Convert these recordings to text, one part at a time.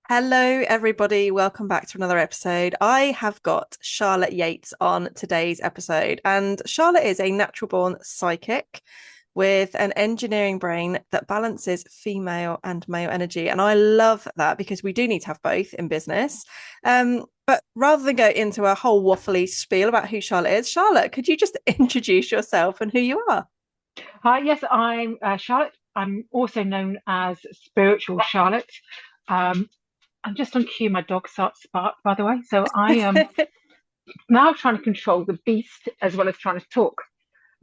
Hello, everybody. Welcome back to another episode. I have got Charlotte Yeates on today's episode, and Charlotte is a natural born psychic with an engineering brain that balances female and male energy. And I love that because we do need to have both in business. But rather than go into a whole waffly spiel about who Charlotte is, Charlotte, could you just introduce yourself and who you are? Hi, yes, I'm Charlotte. I'm also known as Spiritual Charlotte. Um, I'm just on cue. My dog starts to bark, by the way. So I am now trying to control the beast as well as trying to talk.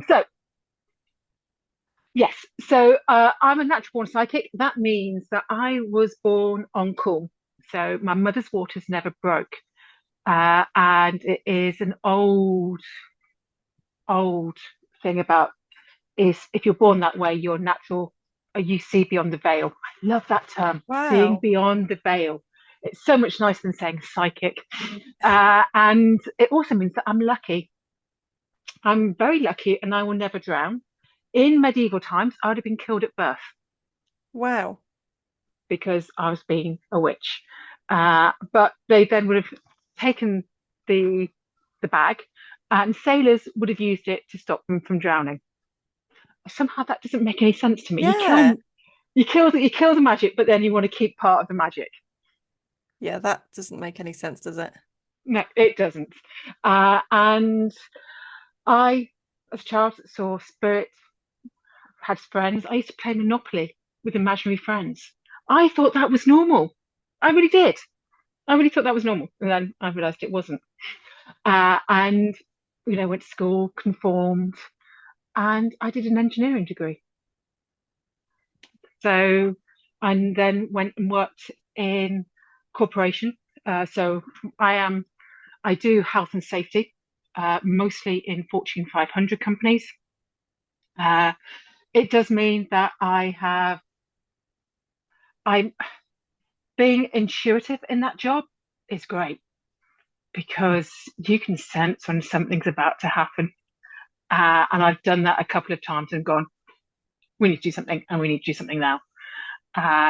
So yes, I'm a natural born psychic. That means that I was born on call. So my mother's waters never broke, and it is an old thing about is if you're born that way, you're natural, you see beyond the veil. I love that term, seeing Wow. beyond the veil. It's so much nicer than saying psychic. And it also means that I'm lucky. I'm very lucky and I will never drown. In medieval times, I would have been killed at birth Wow. because I was being a witch. But they then would have taken the the bag and sailors would have used it to stop them from drowning. Somehow that doesn't make any sense to me. Yeah. You kill the magic, but then you want to keep part of the magic. Yeah, that doesn't make any sense, does it? No, it doesn't. And I, as a child, saw spirits, had friends. I used to play Monopoly with imaginary friends. I thought that was normal. I really did. I really thought that was normal. And then I realized it wasn't. And, went to school, conformed, and I did an engineering degree. So, and then went and worked in corporation. So I do health and safety, mostly in Fortune 500 companies. Uh, it does mean that I'm being intuitive in that job is great because you can sense when something's about to happen. And I've done that a couple of times and gone, we need to do something and we need to do something now.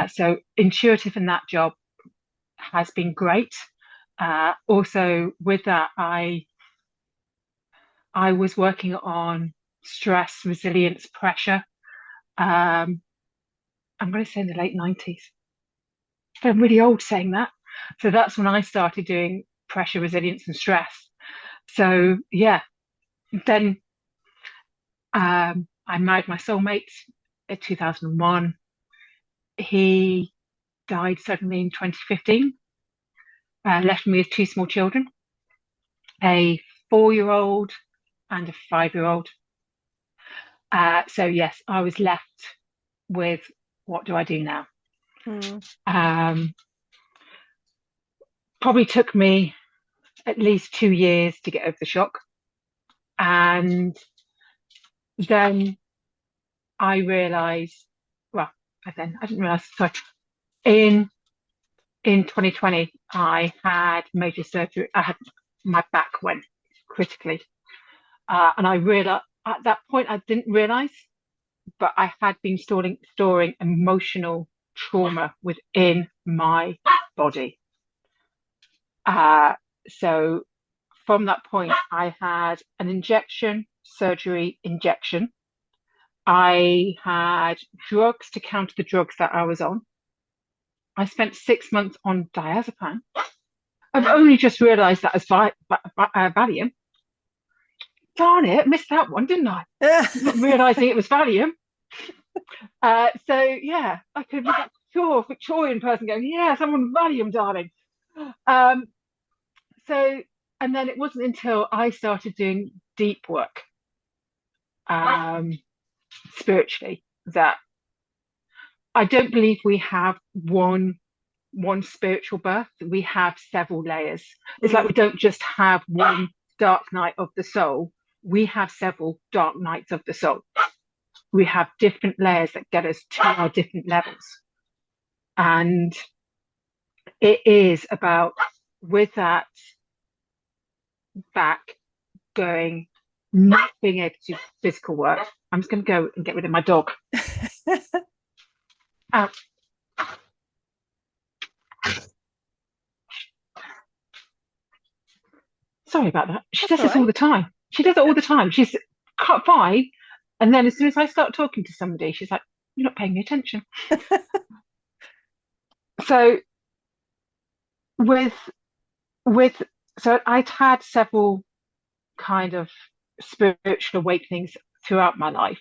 So intuitive in that job has been great. Also, with that, I was working on stress, resilience, pressure. Um, I'm going to say in the late 90s. I'm really old saying that. So that's when I started doing pressure, resilience, and stress. So yeah, then I married my soulmate in 2001. He died suddenly in 2015, left me with two small children, a 4-year-old and a 5-year-old. So yes, I was left with what do I do now? Hmm. Um, Probably took me at least 2 years to get over the shock. And then I realized, well, I didn't realize, sorry, in in 2020, I had major surgery. I had my back went critically. And I realized at that point, I didn't realize, but I had been storing emotional trauma within my body. Uh, so from that point, I had an injection, surgery, injection. I had drugs to counter the drugs that I was on. I spent 6 months on diazepam. I've only just realised that as Valium. Darn it, missed that one, didn't I? Not realising it was Valium. So yeah, I could be that pure Victorian person going, yeah, someone Valium, darling. Um, so, and then it wasn't until I started doing deep work um, spiritually that I don't believe we have one spiritual birth. We have several layers. It's like we Mm. don't just have one dark night of the soul. We have several dark nights of the soul. We have different layers that get us to our different levels. And it is about with that back going, not being able to do physical work. I'm just going to go and get rid of my dog. Uh, Sorry about that. She That's does all this all right. the time. She does it all the time. She's cut five, and then as soon as I start talking to somebody, she's like, "You're not paying me attention." So with with so I'd had several kind of spiritual awakenings throughout my life,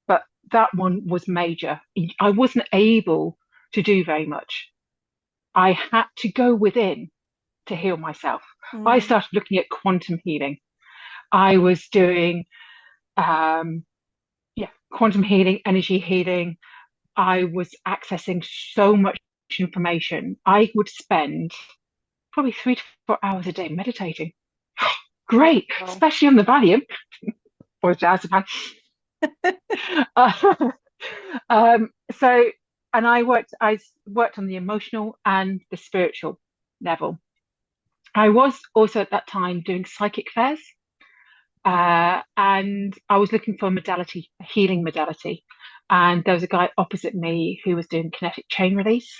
but that one was major. I wasn't able to do very much. I had to go within to heal myself. I Mm. started looking at quantum healing. I was doing um, quantum healing, energy healing. I was accessing so much information. I would spend probably 3 to 4 hours a day meditating. Great, Wow. especially on the Valium or diazepam. Uh, so, and I worked on the emotional and the spiritual level. I was also at that time doing psychic fairs, and I was looking for a modality, a healing modality. And there was a guy opposite me who was doing kinetic chain release,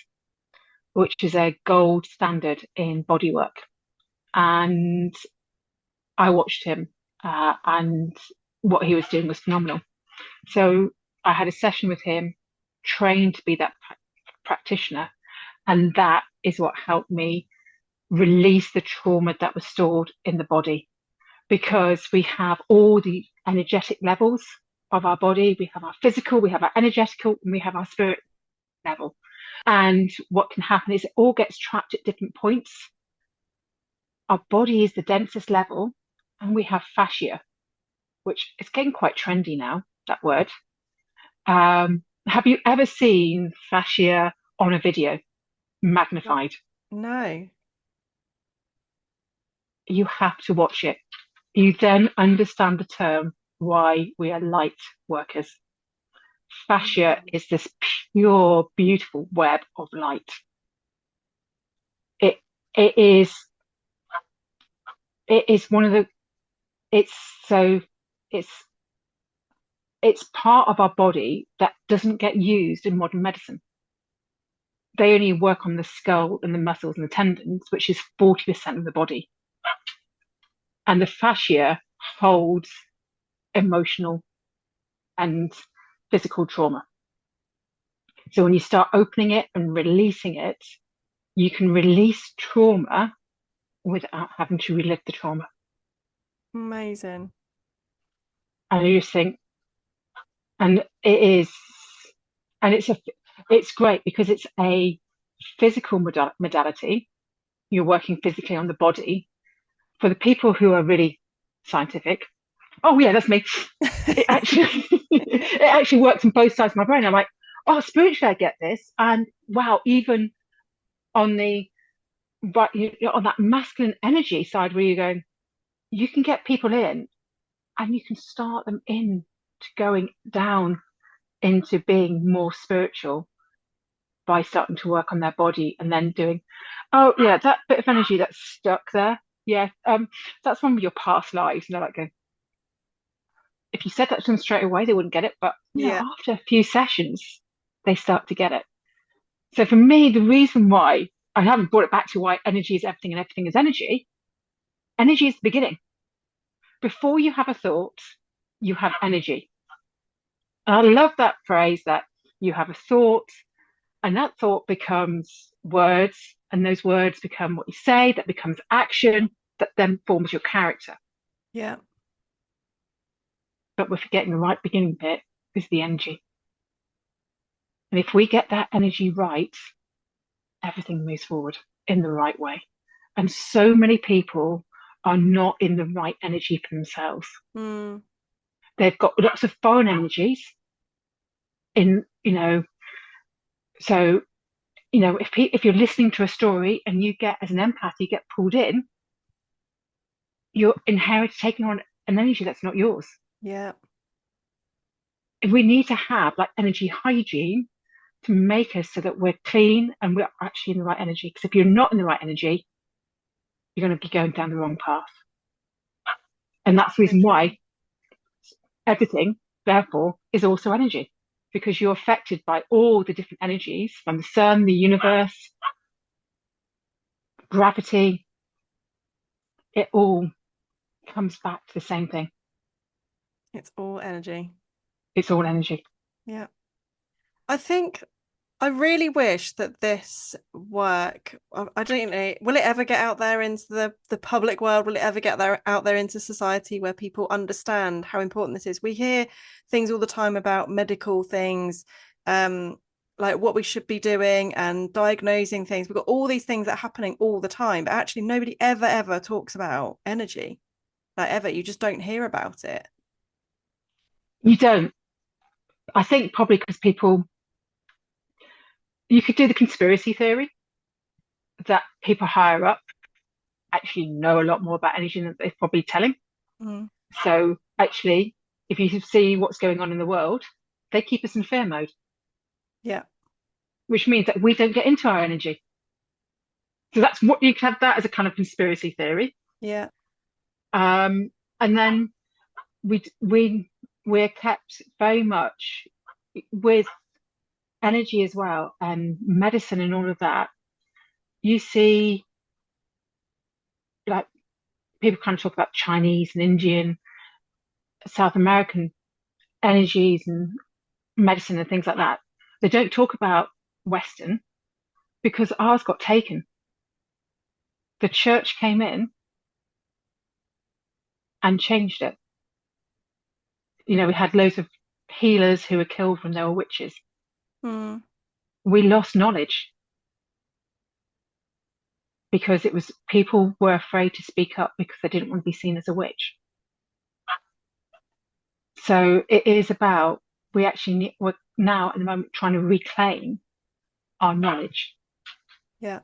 which is a gold standard in bodywork. And I watched him, and what he was doing was phenomenal. So I had a session with him, trained to be that practitioner, and that is what helped me release the trauma that was stored in the body because we have all the energetic levels of our body. We have our physical, we have our energetical, and we have our spirit level. And what can happen is it all gets trapped at different points. Our body is the densest level, and we have fascia, which is getting quite trendy now, that word. Have you ever seen fascia on a video magnified? No. You have to watch it. You then understand the term why we are light workers. Fascia Mm. is this pure, beautiful web of light. It it is it is one of the it's so it's it's part of our body that doesn't get used in modern medicine. They only work on the skull and the muscles and the tendons, which is 40% of the body. And the fascia holds emotional and physical trauma. So when you start opening it and releasing it, you can release trauma without having to relive the trauma. Amazing. And you just think, and it is, and it's great because it's a physical modality. You're working physically on the body. For the people who are really scientific, oh yeah, that's me. It actually, it actually works on both sides of my brain. I'm like, oh, spiritually, I get this, and wow, even on the right, on that masculine energy side, where you're going, you can get people in, and you can start them in to going down into being more spiritual by starting to work on their body and then doing, oh yeah, that bit of energy that's stuck there. Yeah, that's one of your past lives. And they're like, going, if you said that to them straight away, they wouldn't get it. But Yeah. after a few sessions, they start to get it. So for me, the reason why I haven't brought it back to why energy is everything and everything is energy, energy is the beginning. Before you have a thought, you have energy. And I love that phrase that you have a thought, and that thought becomes words, and those words become what you say, that becomes action, that then forms your character. Yeah. But we're forgetting the right beginning bit is the energy. And if we get that energy right, everything moves forward in the right way. And so many people are not in the right energy for themselves. Mm. They've got lots of foreign energies in, so, if you're listening to a story and you get, as an empath, you get pulled in, you're taking on an energy that's not yours. Yeah. We need to have like energy hygiene to make us so that we're clean and we're actually in the right energy. Because if you're not in the right energy, you're going to be going down the wrong path. And That's that's the so reason true. why everything, therefore, is also energy. Because you're affected by all the different energies from the sun, the universe, gravity. It all. comes back to the same thing. It's all energy. It's all energy. Yeah. I think I really wish that this work, I don't know, will it ever get out there into the public world? Will it ever get there out there into society where people understand how important this is? We hear things all the time about medical things, um, like what we should be doing and diagnosing things. We've got all these things that are happening all the time, but actually nobody ever talks about energy. Like ever, you just don't hear about it. You don't. I think probably because people, you could do the conspiracy theory that people higher up actually know a lot more about energy than they're probably telling. Mm. So actually, if you see what's going on in the world, they keep us in fear mode, Yeah, which means that we don't get into our energy. So that's what you can have that as a kind of conspiracy theory. yeah, And then we're kept very much with energy as well, and medicine and all of that. You see, like people kind of talk about Chinese and Indian, South American energies and medicine and things like that. They don't talk about Western because ours got taken. The church came in and changed it. You know, we had loads of healers who were killed when they were witches. mm, We lost knowledge because it was people were afraid to speak up because they didn't want to be seen as a witch. So it is about we're now at the moment trying to reclaim our knowledge. yeah.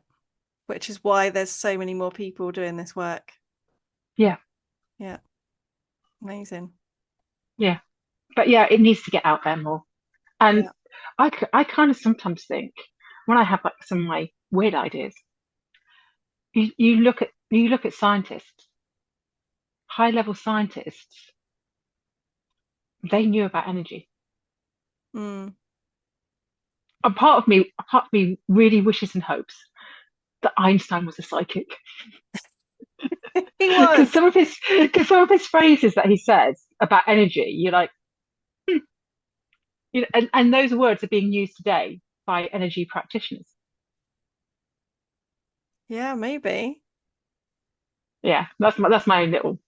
Which is why there's so many more people doing this work. Yeah, Yeah, amazing. yeah. But yeah, it needs to get out there more. And Yeah. I kind of sometimes think when I have like some of my weird ideas, you look at scientists, high level scientists, they knew about energy. Mm. And part of me really wishes and hopes that Einstein was a psychic. He Because was. some of his phrases that he says about energy, you're like, hmm. You know, and those words are being used today by energy practitioners. Yeah, maybe. Yeah, that's my own little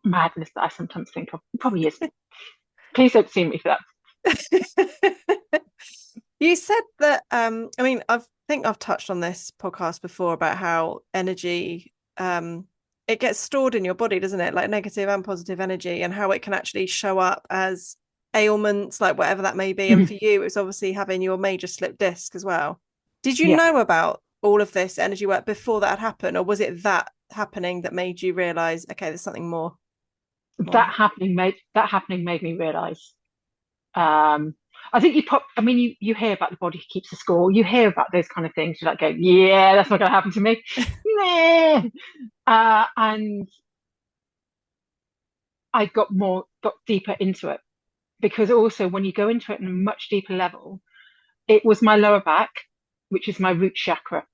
madness that I sometimes think of. It probably is. Please don't sue me for that. You said that I mean I think I've touched on this podcast before about how energy it gets stored in your body, doesn't it? Like negative and positive energy and how it can actually show up as ailments, like whatever that may be. And for you, it's obviously having your major slip disc as well. Did you Yeah, know about all of this energy work before that had happened, or was it that happening that made you realize, okay, there's something more here? that happening made me realise. Um, I think I mean, you hear about the body keeps a score. You hear about those kind of things. You're like, go, yeah, that's not going to happen to me. Nah. And I got deeper into it because also when you go into it in a much deeper level, it was my lower back, which is my root chakra,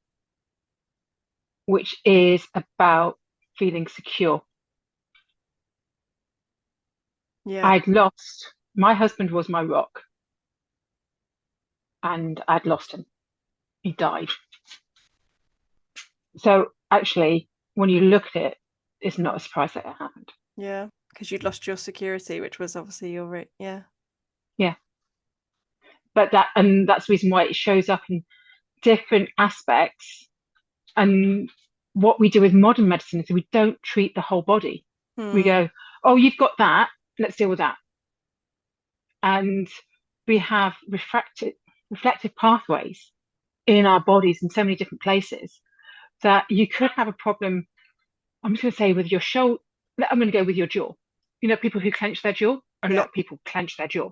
which is about feeling secure. Yeah, I'd lost my husband was my rock, and I'd lost him. He died. So actually, when you look at it, it's not a surprise that it happened. yeah, because you'd lost your security, which was obviously your yeah. Yeah, but that's the reason why it shows up in different aspects. And what we do with modern medicine is we don't treat the whole body. We Hmm. go, oh, you've got that. Let's deal with that. And we have reflective pathways in our bodies in so many different places that you could have a problem. I'm just going to say with your shoulder. I'm going to go with your jaw. You know, people who clench their jaw, a Yeah, lot of people clench their jaw.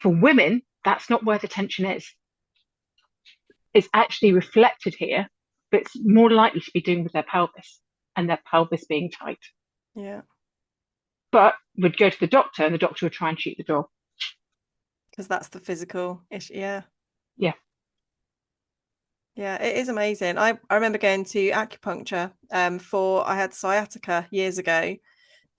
For women, that's not where the tension is. It's actually reflected here, but it's more likely to be doing with their pelvis and their pelvis being tight. yeah, But we'd go to the doctor and the doctor would try and shoot the jaw. because that's the physical issue. Yeah, Yeah. Yeah, it is amazing. I remember going to acupuncture for I had sciatica years ago.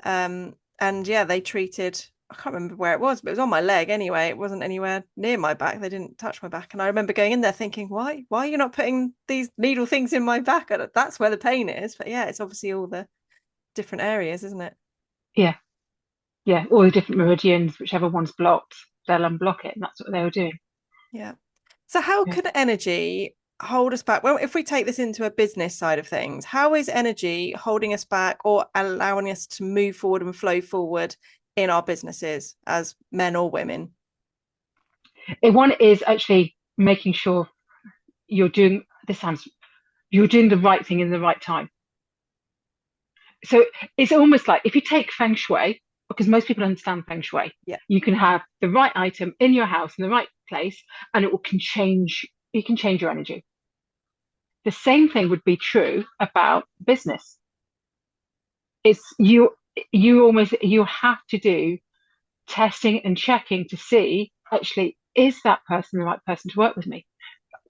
And yeah, they treated, I can't remember where it was, but it was on my leg anyway. It wasn't anywhere near my back. They didn't touch my back. And I remember going in there thinking, why are you not putting these needle things in my back? That's where the pain is. But yeah, it's obviously all the different areas, isn't it? Yeah, yeah, all the different meridians, whichever one's blocked, they'll unblock it, and that's what they were doing. Yeah. So how Yeah. could energy hold us back? Well, if we take this into a business side of things, how is energy holding us back or allowing us to move forward and flow forward in our businesses as men or women? One is actually making sure you're doing this sounds you're doing the right thing in the right time. So it's almost like if you take feng shui, because most people understand feng shui, Yeah. you can have the right item in your house in the right place, and it will can change. You can change your energy. The same thing would be true about business. It's you have to do testing and checking to see actually is that person the right person to work with me?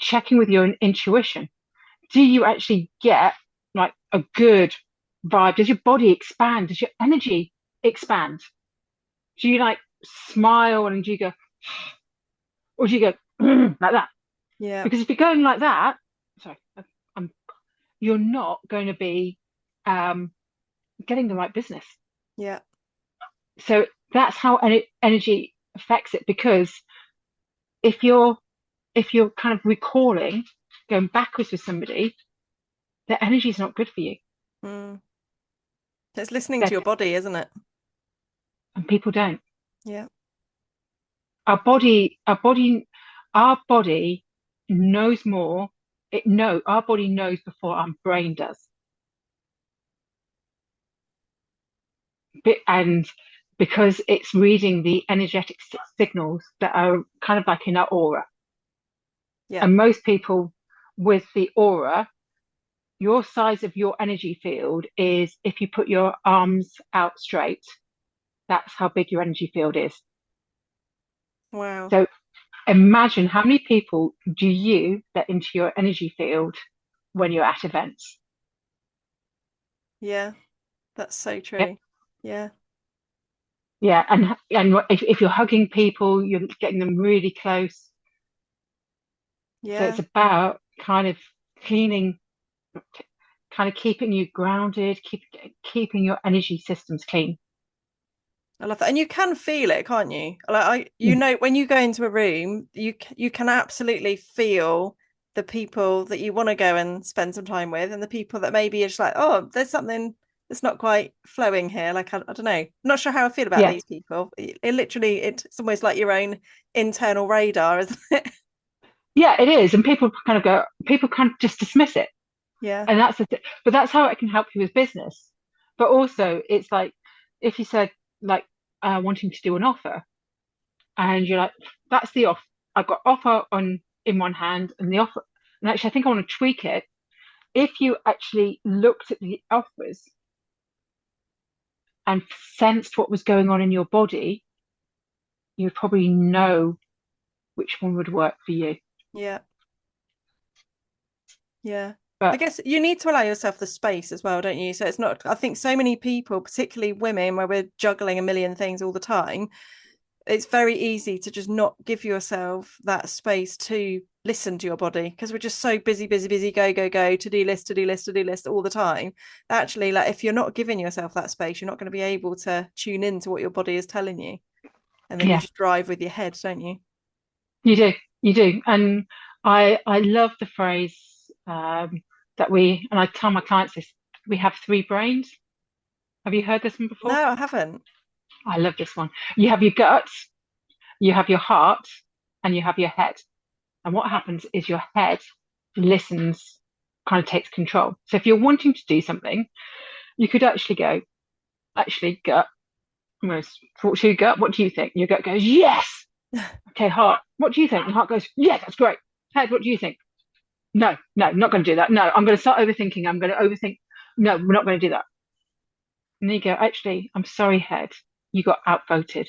Checking with your intuition. Do you actually get like a good vibe? Does your body expand? Does your energy expand? Do you like smile and do you go, or do you go like that? Yeah. Because if you're going like that, sorry, I'm, you're not going to be um, getting the right business. Yeah. So that's how energy affects it. Because if you're kind of recalling, going backwards with somebody, their energy is not good for you. Mm. It's listening to That your body, isn't it? and people don't. Yeah. Our body knows more. Our body knows before our brain does. And because it's reading the energetic signals that are kind of like in our aura. Yeah. And most people with the aura, your size of your energy field is if you put your arms out straight, that's how big your energy field is. Wow. So imagine how many people do you let into your energy field when you're at events? Yeah. That's so Yep. true. Yeah. Yeah, and if you're hugging people, you're getting them really close. So it's Yeah. about kind of cleaning, kind of keeping you grounded, keeping your energy systems clean. I love that. And you can feel it, can't you? You Mm. know, when you go into a room, you can absolutely feel the people that you want to go and spend some time with, and the people that maybe are just like, oh, there's something that's not quite flowing here. Like I don't know, I'm not sure how I feel about Yeah, these people. It literally, it's almost like your own internal radar, isn't it? yeah, it is, and people kind of just dismiss it, Yeah. and that's the th but that's how it can help you with business. But also, it's like if you said like wanting to do an offer, and you're like, that's the off. I've got offer on in one hand, and the offer, and actually, I think I want to tweak it. If you actually looked at the offers and sensed what was going on in your body, you would probably know which one would work for you. Yeah. Yeah. I But guess you need to allow yourself the space as well, don't you? So it's not, I think so many people, particularly women, where we're juggling a million things all the time, it's very easy to just not give yourself that space to listen to your body because we're just so busy, busy, busy, go, go, go, to-do list, to-do list, to-do list all the time. Actually, like if you're not giving yourself that space, you're not going to be able to tune in to what your body is telling you. And then you yeah, just drive with your head, don't you? you do, you do. And I love the phrase that and I tell my clients this, we have three brains. Have you heard this one before? No, I haven't. I love this one. You have your gut, you have your heart, and you have your head. And what happens is your head listens, kind of takes control. So if you're wanting to do something, you could actually go, actually, gut, I'm going to talk to your gut. What do you think? Your gut goes, yes. Okay, heart, what do you think? And heart goes, yeah, that's great. Head, what do you think? No, no, not going to do that. No, I'm going to start overthinking. I'm going to overthink. No, we're not going to do that. And then you go, actually, I'm sorry, head. You got outvoted.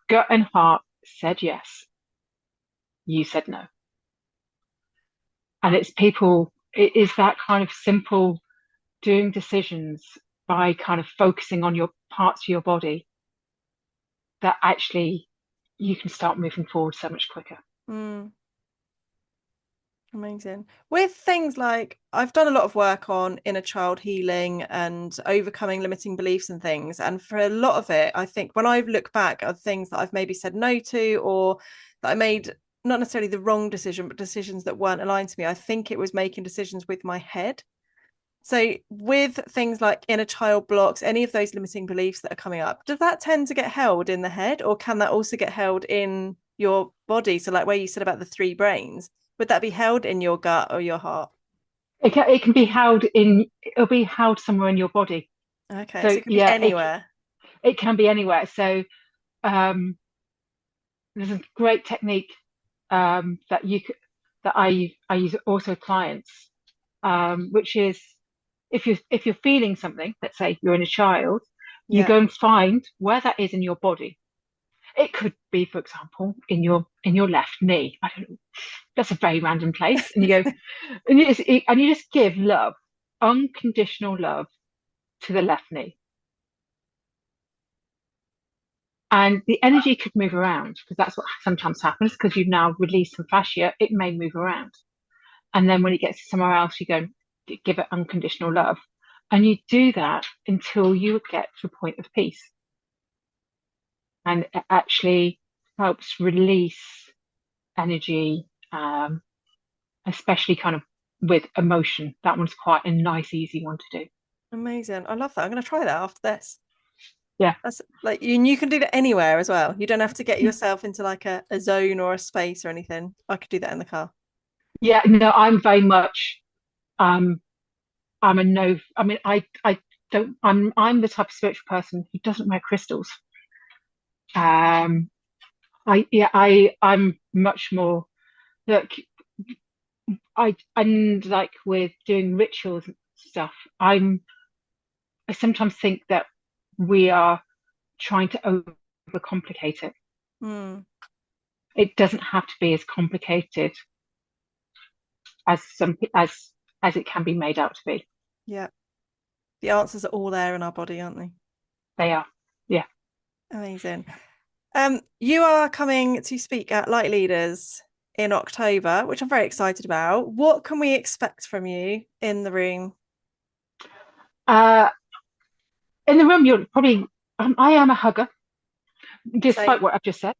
Gut and heart said yes. You said no. And it's people, it is that kind of simple doing decisions by kind of focusing on your parts of your body that actually you can start moving forward so much quicker. Mm. Amazing. With things like I've done a lot of work on inner child healing and overcoming limiting beliefs and things. And for a lot of it, I think when I look back at things that I've maybe said no to or that I made not necessarily the wrong decision, but decisions that weren't aligned to me, I think it was making decisions with my head. So with things like inner child blocks, any of those limiting beliefs that are coming up, does that tend to get held in the head or can that also get held in your body? So like where you said about the three brains, would that be held in your gut or your heart? It can be held in, it'll be held somewhere in your body. Okay, so So it could be yeah, anywhere. it can be anywhere. So um, there's a great technique that you could, that I use also with clients, which is if you're feeling something, let's say you're in a child, you Yeah. go and find where that is in your body. It could be, for example, in your left knee. I don't know. That's a very random place, and you go and you just give love, unconditional love to the left knee, and the energy could move around because that's what sometimes happens because you've now released some fascia. It may move around, and then when it gets to somewhere else, you go give it unconditional love, and you do that until you get to a point of peace, and it actually helps release energy, especially kind of with emotion. That one's quite a nice, easy one to do. Amazing. I love that. I'm going to try that after this. Yeah. That's like you can do that anywhere as well. You don't have to get yourself into like a zone or a space or anything. I could do that in the car. Yeah, no, I'm very much um I'm a no I mean I don't I'm the type of spiritual person who doesn't wear crystals. Um I'm much more look and like with doing rituals and stuff, I sometimes think that we are trying to overcomplicate it. Mm, It doesn't have to be as complicated as it can be made out to be. yeah. The answers are all there in our body, aren't they? They are. Yeah. Amazing. You are coming to speak at Light Leaders in October, which I'm very excited about. What can we expect from you in the room? Uh, in the room, you're probably, I am a hugger, despite Same. what I've just said.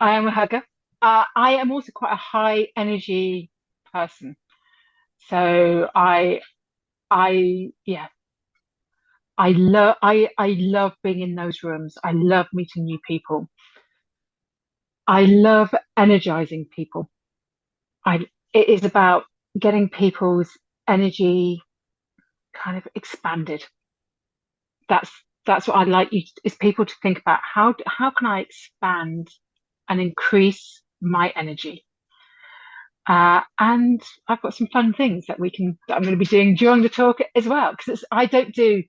I am a hugger. I am also quite a high energy person. So yeah, I love being in those rooms. I love meeting new people. I love energizing people. I, it is about getting people's energy kind of expanded. That's that's what I'd like you is people to think about how can I expand and increase my energy. And I've got some fun things that I'm going to be doing during the talk as well because I don't do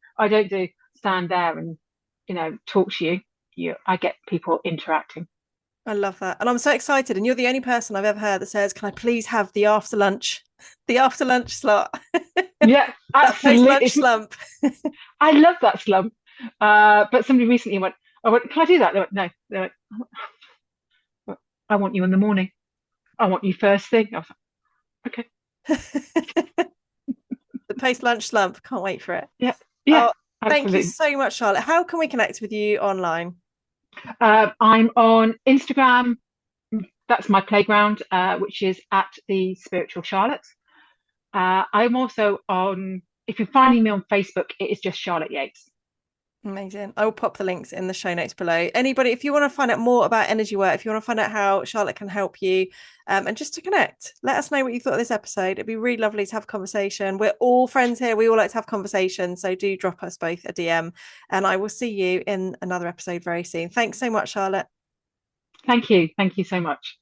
stand there and talk to you. I get people interacting. I love that. And I'm so excited. And you're the only person I've ever heard that says, can I please have the after lunch slot, Yeah, that post absolutely. lunch slump? I love that slump. But somebody recently I went, can I do that? They went, no. They went, I want you in the morning. I want you first thing. I was like, okay. The post lunch slump. Can't wait for it. Yeah, yeah, Oh, thank you absolutely. so much, Charlotte. How can we connect with you online? I'm on Instagram. That's my playground, which is at the Spiritual Charlotte. I'm also on, if you're finding me on Facebook, it is just Charlotte Yeates. Amazing. I will pop the links in the show notes below. Anybody, if you want to find out more about energy work, if you want to find out how Charlotte can help you, and just to connect, let us know what you thought of this episode. It'd be really lovely to have a conversation. We're all friends here. We all like to have conversations. So do drop us both a DM, and I will see you in another episode very soon. Thanks so much, Charlotte. Thank you. Thank you so much.